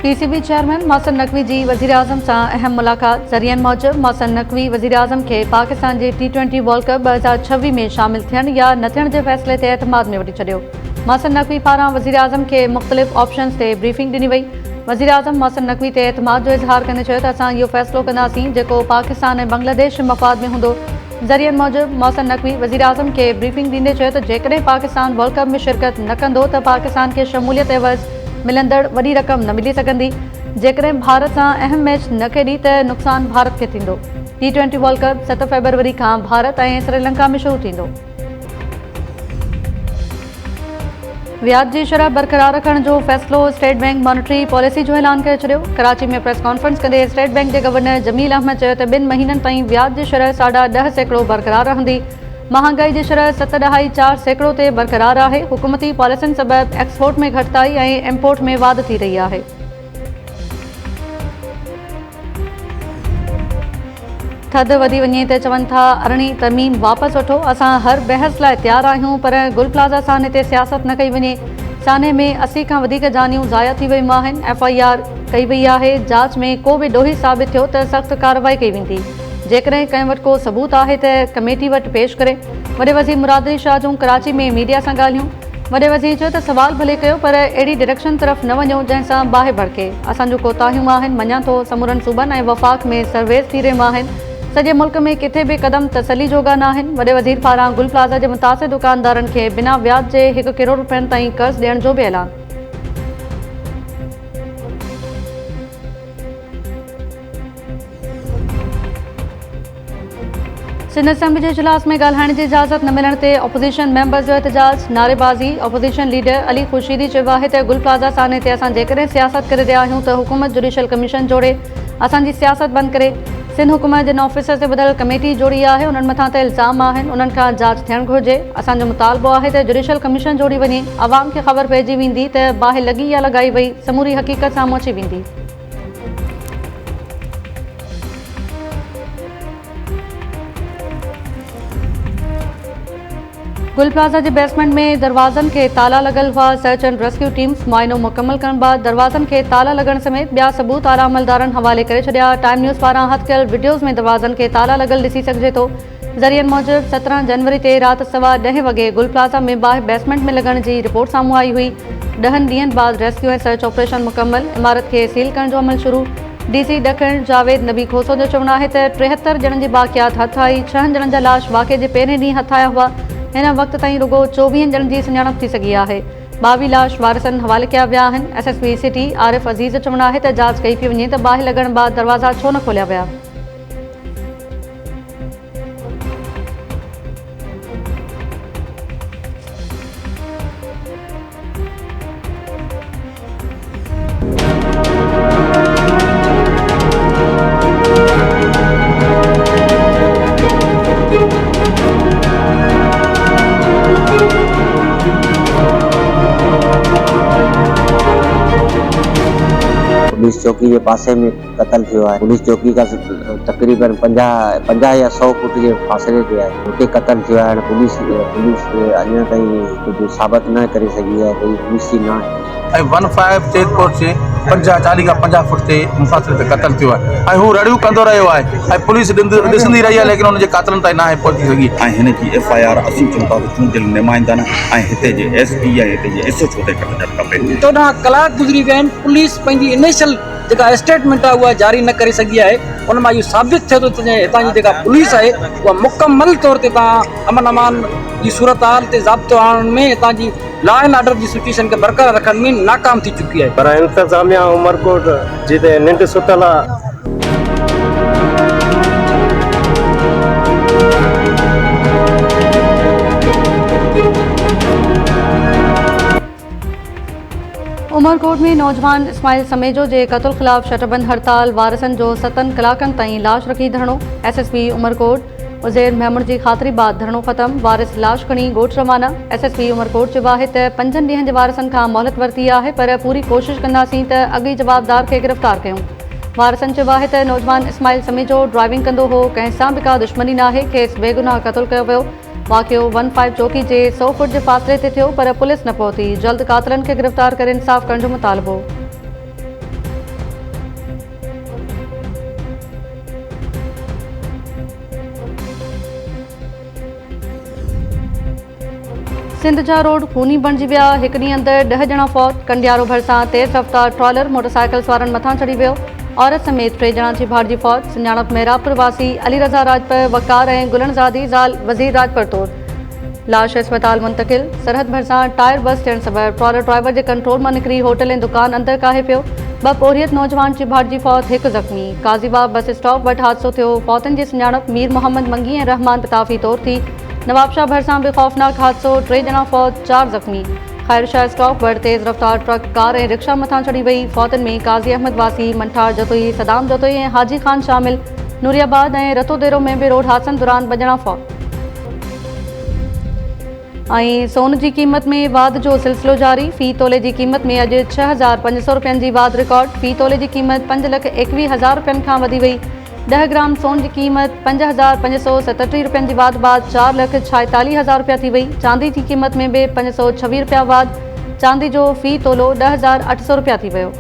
PCB chairman Mohsin Naqvi जी वज़ीर-ए-आज़म सां अहम मुलाक़ात। ज़रियनि मूजिबि मोहसिन नकवी वज़ीर-ए-आज़म खे पाकिस्तान जे T20 वर्ल्ड कप 2026 में शामिल थियण या न थियण जे फ़ैसिले ते एतमाद में वठी छॾियो। मोहसिन नकवी पारां वज़ीर-ए-आज़म खे मुख़्तलिफ़ ऑप्शन्स ते ब्रीफिंग ॾिनी वई। वज़ीर-ए-आज़म मोहसिन नकवी ते एतमाद जो इज़हार कंदे चयो त असां इहो फ़ैसिलो कंदासीं जेको पाकिस्तान ऐं बांग्लादेश जे मफ़ाद में हूंदो। ज़रियनि मूजिबि मोहसिन नकवी वज़ीर-ए-आज़म खे ब्रीफिंग ॾींदे चयो त जेकॾहिं पाकिस्तान वर्ल्ड कप में शिरकत न कंदो त पाकिस्तान खे शमूलियत एवज़ मिलंदड़ वॾी रक़म न मिली सघंदी। जेकॾहिं भारत सां अहम मैच न खेॾी त नुक़सान भारत खे थींदो। T20 वर्ल्ड कप 7 फ़रवरी खां भारत ऐं श्रीलंका में शुरू थींदो। व्याज जी शरह बरक़रार रखण जो फ़ैसिलो स्टेट बैंक मॉनिटरी पॉलिसी जो ऐलान करे छॾियो। कराची में प्रेस कॉन्फ्रेंस कंदे स्टेट बैंक जे गवर्नर जमील अहमद चयो त 2 महीननि ताईं व्याज जी शरह 10.5% बरक़रार रहंदी। महांगाई जी शरह 7.4% ते बरक़रार आहे। हुकूमती पॉलिसियुनि सबबि एक्सपोर्ट में घटिताई ऐं इम्पोर्ट में वाध थी रही आहे। थधि वधी वञे त चवनि था अरिड़हीं तरमीम वापसि वठो। असां हर बहस लाइ तयारु आहियूं पर गुल प्लाज़ा साने ते सियासत न कई वञे। साने में 80 खां वधीक जानियूं ज़ाया थी वियूं आहिनि। FIR कई वई आहे। जांच में को बि ॾोही साबित थियो त सख़्त कार्रवाई कई वेंदी। जेकॾहिं कंहिं वटि को सबूत आहे त कमेटी वटि पेश करे। वॾे वज़ीर मुराद शाह जूं कराची में मीडिया सां ॻाल्हियूं। वॾे वज़ीर चयो त सवाल भले कयो पर अहिड़ी डायरेक्शन तरफ़ न वञो जंहिंसां बाहि भड़के। असांजूं कोताहियूं आहिनि मञा थो समूरनि सूबनि ऐं वफ़ाक़ में सर्वेस थी रहियूं आहिनि। सॼे मुल्क में किथे बि क़दम तसली जोगा न आहिनि। वॾे वज़ीर पारां गुल प्लाज़ा जे मुतासिर दुकानदारनि खे बिना व्याज जे 1 करोड़ रुपयनि ताईं कर्ज़ ॾियण जो बि ऐलान। सिंध असेंबली जे इजलास में ॻाल्हाइण जी इजाज़त न मिलण ते ऑपोज़िशन मेंबर्स जो एहतजाज नारेबाज़ी। ऑपोज़िशन लीडर अली ख़ुर्शीदी चयो आहे त गुल प्लाज़ा साने ते असां जेकॾहिं सियासत करे रहिया आहियूं त हुकूमत जुडिशल कमीशन जोड़े असांजी सियासत बंदि करे। सिंध हुकूमत जिन ऑफिसर ते ॿधल कमेटी जोड़ी आहे उन्हनि मथां त इल्ज़ाम आहिनि उन्हनि खां जांच थियणु घुरिजे। असांजो मुतालबो आहे त जुडिशल कमीशन जोड़ी वञे। आवाम खे ख़बर पइजी वेंदी त बाहि लॻी या लॻाई वई समूरी हक़ीक़त साम्हूं अची वेंदी। गुल प्लाज़ा जे बेसमेंट में दरवाज़नि खे ताला लॻल हुआ। सर्च एंड रेस्क्यू टीम्स मुआइनो मुकमल करण बाद दरवाज़नि खे ताला लॻण समेत ॿिया सबूत आला अमलदारनि हवाले करे छॾिया। टाइम न्यूज़ पारां हथ कयल वीडियोज़ में दरवाज़नि खे ताला लॻल ॾिसी सघिजे थो। ज़रियनि मूजिबि 17 जनवरी ते राति 10:15 वॻे गुल प्लाज़ा में बाहि बेसमेंट में लॻण जी रिपोर्ट साम्हूं आई हुई। 10 ॾींहंनि बाद रेस्क्यू ऐं सर्च ऑपरेशन मुकमल। इमारत खे सील करण जो अमल शुरू। DC ॾखण जावेद नबी खोसो जो चवणु आहे त 73 ॼणनि जी बाक़ियात हथ आई। 6 ॼणनि जा लाश वाक़े जे पहिरें ॾींहुं हथ आया हुआ। हिन वक़्त ताईं रुगो 24 ॼणनि जी सुञाणप थी सघी आहे। 22 लाश वारिसनि हवाले कया विया आहिनि। SSP सिटी आरिफ अज़ीज़ जो चवणु आहे त जांच कई पई वञे त बाहि लॻण बाद दरवाज़ा छो न खोलिया विया। पुलिस चौकी के पासे में कत्ल थियो आहे। पुलिस चौकी का तकरीबन 50 या 100 फुट के फासले ते आहे। हुते कत्ल थियो आहे। पुलिस अञा ताईं कुझु साबित न करे सघी आहे त पुलिस जी न आहे। 15 चेतपुर से 40 खां 50 फुट ते मुफ़ासिले ते कत्ल थियो आहे ऐं हू रड़ियूं कंदो रहियो आहे ऐं पुलिस ॾिसंदी रही आहे लेकिन हुन जे कातिलनि ताईं न आहे पहुची सघी। ऐं हिन जी FIR असीं चऊं था त चूंडियल नुमाइंदनि ऐं हिते जे SP ऐं हिते जे SHO ते कढणु खपे। 14 कलाक गुज़री विया आहिनि। पुलिस पंहिंजी इनिशियल जेका स्टेटमेंट आहे उहा जारी न करे सघी आहे। उन मां इहो साबित थिए थो त हितां जी जेका पुलिस आहे उहा मुकमल तौर ते अमन अमान जी सूरत हाल ते ज़ाब्तो आणण में हितां जी लॉ एंड ऑर्डर जी सिचुएशन खे बरक़रार रखण में नाकाम थी चुकी आहे। पर इंतज़ामिया उमरकोट जिते निंड सुतल आहे। उमरकोट में नौजवान इस्माइल समेजो जे क़त्ल ख़िलाफ़ शटबंद हड़ताल। वारिसनि जो 7 कलाकनि ताईं लाश रखी धरणो। SSP उमरकोट उज़ैर महमूद जी ख़ातिरी बाद धरणो ख़त्म। वारिस लाश खणी ॻोठ रवाना। SSP उमरकोट चयो आहे त 5 ॾींहंनि जे वारिसनि खां मोहलत वरिती आहे पर पूरी कोशिशि कंदासीं त अॻी जवाबदार खे गिरफ़्तार कयूं। वारिसनि चयो आहे त नौजवान इस्माइल समेजो ड्राइविंग कंदो हो। कंहिं सां बि का दुश्मनी न आहे। खेसि बेगुनाह क़त्ल कयो वियो। वाक़ियो 15 चौकी जे 100 फुट जे फ़ासिले ते थियो पर पुलिस न पहुती। जल्द कातिलनि खे गिरफ़्तार करे इंसाफ़ करण जो मुतालबो। सिंधजा रोड खूनी बणिजी विया। हिक ॾींहुं अंदरि 10 ॼणा फौत। कंडियारो भरिसां तेज़ रफ़्तार ट्रॉलर मोटरसाइकिल सवारनि मथां चढ़ी वियो। औरत समेत 3 ॼणा जी भाड़जी फौत। सुञाणप मेहरापुर वासी अली रज़ा राजपर वकार ऐं गुलनज़ादी ज़ाल वज़ीर राजपर तौर। लाश अस्पताल मुंतकिल। सरहद भरिसां टायर बस थियण सबबि ट्रॉलर ड्राइवर जे कंट्रोल मां निकिरी होटल ऐं दुकान अंदरि काहे पियो। 2 पोरियत नौजवान जी भाड़जी फौत, 1 ज़ख़्मी। काज़ीबाग बस स्टॉप वटि हादसो थियो। फौतनि जी सुञाणप मीर मोहम्मद मंगी ऐं रहमान पिताफ़ी तौर थी। नवाबशाह भरिसां बि ख़ौफ़नाक हादसो, 3 ॼणा फौत, 4 ज़ख़्मी। ख़ैरशाह स्टॉप वटि तेज़ रफ़्तार ट्रक कार ऐं रिक्शा मथां चढ़ी वई। फौतनि में काज़ी अहमद वासी, मंठार जतोई, सदाम जतोई ऐं हाजी ख़ान शामिल। नूरियाबाद ऐं रतोदेरो में बि रोड हादसनि दौरान 2 ॼणा फौत। ऐं सोन जी क़ीमत में वाध जो सिलसिलो जारी। फ़ी तोले जी क़ीमत में अॼु 6,500 रुपयनि जी वाध रिकॉर्ड। फ़ी तोले जी क़ीमत 5,21,000 रुपयनि खां वधी वई। 10 ग्राम सोन जी क़ीमत 5,537 रुपयनि जी वाध बाद 4,46,000 रुपया थी वई। चांदी जी क़ीमत में बि 526 रुपया वाध। चांदी जो फ़ी तोलो 10,800 रुपया थी वियो।